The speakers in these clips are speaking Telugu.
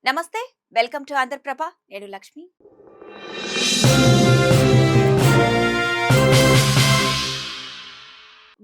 నమస్తే. Welcome to Andhraprabha. నేను లక్ష్మి.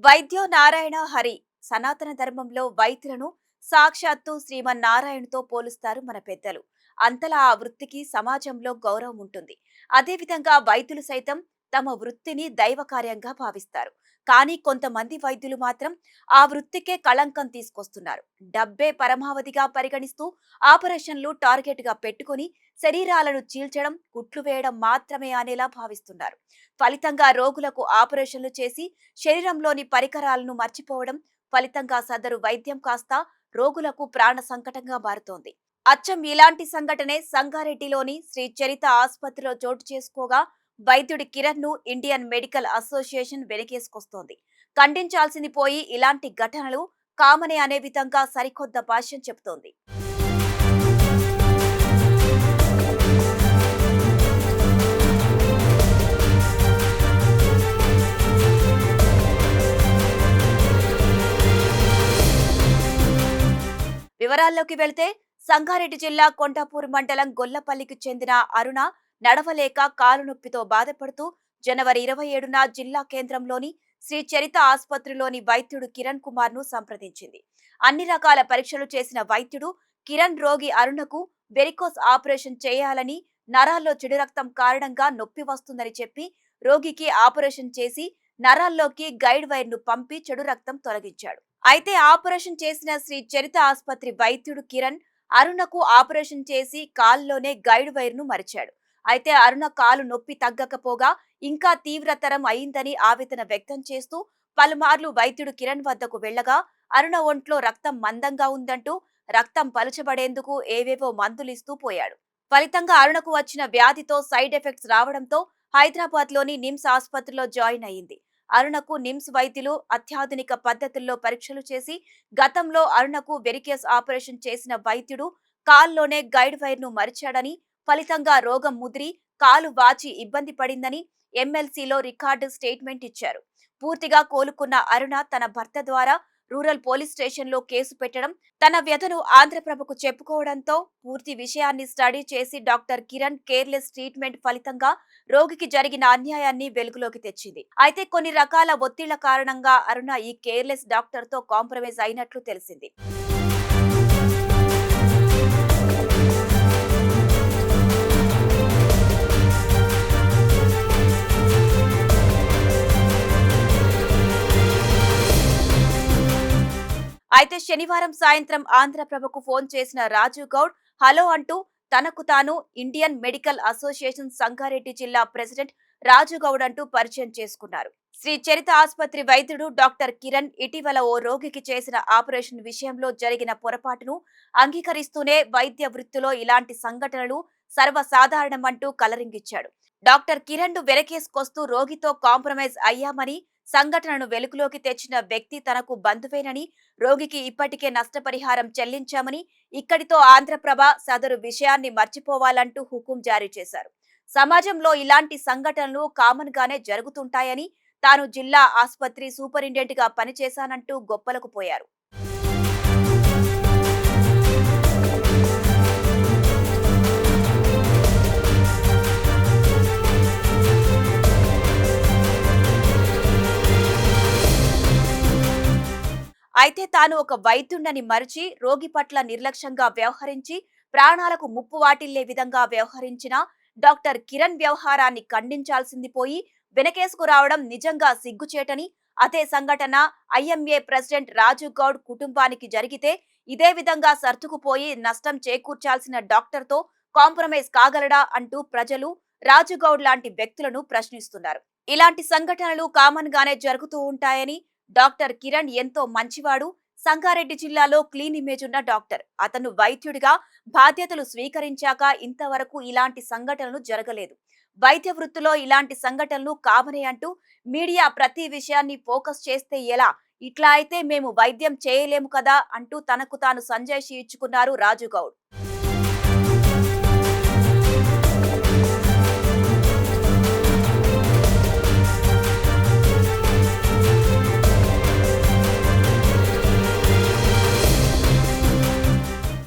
వైద్యో నారాయణ హరి. సనాతన ధర్మంలో వైద్యులను సాక్షాత్తు శ్రీమన్నారాయణతో పోలుస్తారు మన పెద్దలు. అంతలా ఆ వృత్తికి సమాజంలో గౌరవం ఉంటుంది. అదేవిధంగా వైద్యులు సైతం తమ వృత్తిని దైవ కార్యంగా భావిస్తారు. కానీ కొంతమంది వైద్యులు మాత్రం ఆ వృత్తికే కళంకం తీసుకొస్తున్నారు. డబ్బే పరమావధిగా పరిగణిస్తూ ఆపరేషన్లు టార్గెట్ గా పెట్టుకుని శరీరాలను చీల్చడం, కుట్లు వేయడం మాత్రమే అనేలా భావిస్తున్నారు. ఫలితంగా రోగులకు ఆపరేషన్లు చేసి శరీరంలోని పరికరాలను మర్చిపోవడం, ఫలితంగా సదరు వైద్యం కాస్త రోగులకు ప్రాణ సంకటంగా మారుతోంది. అచ్చం ఇలాంటి సంఘటనే సంగారెడ్డిలోని శ్రీ చరిత ఆసుపత్రిలో చోటు చేసుకోగా వైద్యుడి కిరణ్ ను ఇండియన్ మెడికల్ అసోసియేషన్ వెనకేసుకొస్తోంది. ఖండించాల్సింది పోయి ఇలాంటి ఘటనలు కామనే అనే విధంగా సరికొత్త భాష్యం చెబుతోంది. వివరాల్లోకి వెళితే సంగారెడ్డి జిల్లా కొండాపూర్ మండలం గొల్లపల్లికి చెందిన అరుణ నడవలేక కాలు నొప్పితో బాధపడుతూ జనవరి 27న జిల్లా కేంద్రంలోని శ్రీ చరిత ఆసుపత్రిలోని వైద్యుడు కిరణ్ కుమార్ ను సంప్రదించింది. అన్ని రకాల పరీక్షలు చేసిన వైద్యుడు కిరణ్ రోగి అరుణకు వెరికోస్ ఆపరేషన్ చేయాలని, నరాల్లో చెడు రక్తం కారణంగా నొప్పి వస్తుందని చెప్పి రోగికి ఆపరేషన్ చేసి నరాల్లోకి గైడ్ వైర్ ను పంపి చెడు రక్తం తొలగించాడు. అయితే ఆపరేషన్ చేసిన శ్రీ చరిత ఆసుపత్రి వైద్యుడు కిరణ్ అరుణకు ఆపరేషన్ చేసి కాలులోనే గైడ్ వైర్ ను మరిచాడు. అయితే అరుణ కాలు నొప్పి తగ్గకపోగా ఇంకా తీవ్రతరం అయిందని ఆవేదన వ్యక్తం చేస్తూ పలుమార్లు వైద్యుడు కిరణ్ వద్దకు వెళ్లగా అరుణ ఒంట్లో రక్తం మందంగా ఉందంటూ రక్తం పలుచబడేందుకు ఏవేవో మందులిస్తూ పోయాడు. ఫలితంగా అరుణకు వచ్చిన వ్యాధితో సైడ్ ఎఫెక్ట్స్ రావడంతో హైదరాబాద్ లోని నిమ్స్ ఆసుపత్రిలో జాయిన్ అయింది. అరుణకు నిమ్స్ వైద్యులు అత్యాధునిక పద్ధతుల్లో పరీక్షలు చేసి గతంలో అరుణకు వెరికేస్ ఆపరేషన్ చేసిన వైద్యుడు కాల్లోనే గైడ్ వైర్ ను మరిచాడని, ఫలితంగా రోగం ముదిరి కాలు వాచి ఇబ్బంది పడిందని ఎమ్మెల్సీలో రికార్డు స్టేట్మెంట్ ఇచ్చారు. పూర్తిగా కోలుకున్న అరుణ తన భర్త ద్వారా రూరల్ పోలీస్ స్టేషన్ లో కేసు పెట్టడం, తన వ్యధను ఆంధ్రప్రభకు చెప్పుకోవడంతో పూర్తి విషయాన్ని స్టడీ చేసి డాక్టర్ కిరణ్ కేర్లెస్ ట్రీట్మెంట్ ఫలితంగా రోగికి జరిగిన అన్యాయాన్ని వెలుగులోకి తెచ్చింది. అయితే కొన్ని రకాల ఒత్తిళ్ల కారణంగా అరుణ ఈ కేర్లెస్ డాక్టర్ తో కాంప్రమైజ్ అయినట్లు తెలిసింది. అయితే శనివారం సాయంత్రం ఆంధ్రప్రభకు ఫోన్ చేసిన రాజు గౌడ్ హలో అంటూ తనకు తాను ఇండియన్ మెడికల్ అసోసియేషన్ సంగారెడ్డి జిల్లా ప్రెసిడెంట్ రాజు గౌడ్ అంటూ పరిచయం చేసుకున్నారు. శ్రీ చరిత ఆసుపత్రి వైద్యుడు డాక్టర్ కిరణ్ ఇటీవల ఓ రోగికి చేసిన ఆపరేషన్ విషయంలో జరిగిన పొరపాటును అంగీకరిస్తూనే వైద్య వృత్తిలో ఇలాంటి సంఘటనలు సర్వసాధారణమంటూ కలరింగిచ్చాడు. డాక్టర్ కిరణ్ ను వెనకేసుకొస్తూ రోగితో కాంప్రమైజ్ అయ్యామని, సంఘటనను వెలుగులోకి తెచ్చిన వ్యక్తి తనకు బంధువేనని, రోగికి ఇప్పటికే నష్టపరిహారం చెల్లించామని, ఇక్కడితో ఆంధ్రప్రభ సదరు విషయాన్ని మర్చిపోవాలంటూ హుకుం జారీ చేశారు. సమాజంలో ఇలాంటి సంఘటనలు కామన్ గానే జరుగుతుంటాయని, తాను జిల్లా ఆసుపత్రి సూపరింటెండెంట్ గా పనిచేశానంటూ గొప్పలకు పోయారు. అయితే తాను ఒక వైద్యుణ్ణని మరిచి రోగి పట్ల నిర్లక్ష్యంగా వ్యవహరించి ప్రాణాలకు ముప్పు వాటిల్లే విధంగా వ్యవహరించిన డాక్టర్ కిరణ్ వ్యవహారాన్ని ఖండించాల్సింది పోయి వెనకేసుకు రావడం నిజంగా సిగ్గుచేటని, అదే సంఘటన ఐఎంఏ ప్రెసిడెంట్ రాజు గౌడ్ కుటుంబానికి జరిగితే ఇదే విధంగా సర్దుకుపోయి నష్టం చేకూర్చాల్సిన డాక్టర్ తో కాంప్రమైజ్ కాగలడా అంటూ ప్రజలు రాజు గౌడ్ లాంటి వ్యక్తులను ప్రశ్నిస్తున్నారు. ఇలాంటి సంఘటనలు కామన్ గానే జరుగుతూ ఉంటాయని, డాక్టర్ కిరణ్ ఎంతో మంచివాడు, సంగారెడ్డి జిల్లాలో క్లీన్ ఇమేజ్ ఉన్న డాక్టర్. అతను వైద్యుడిగా బాధ్యతలు స్వీకరించాక ఇంతవరకు ఇలాంటి సంఘటనలు జరగలేదు. వైద్య వృత్తిలో ఇలాంటి సంఘటనలు కామనే అంటూ మీడియా ప్రతి విషయాన్ని ఫోకస్ చేస్తే ఎలా, ఇట్లా అయితే మేము వైద్యం చేయలేము కదా అంటూ తనకు తాను సంజాయిషీ ఇచ్చుకున్నారు రాజు గౌడ్.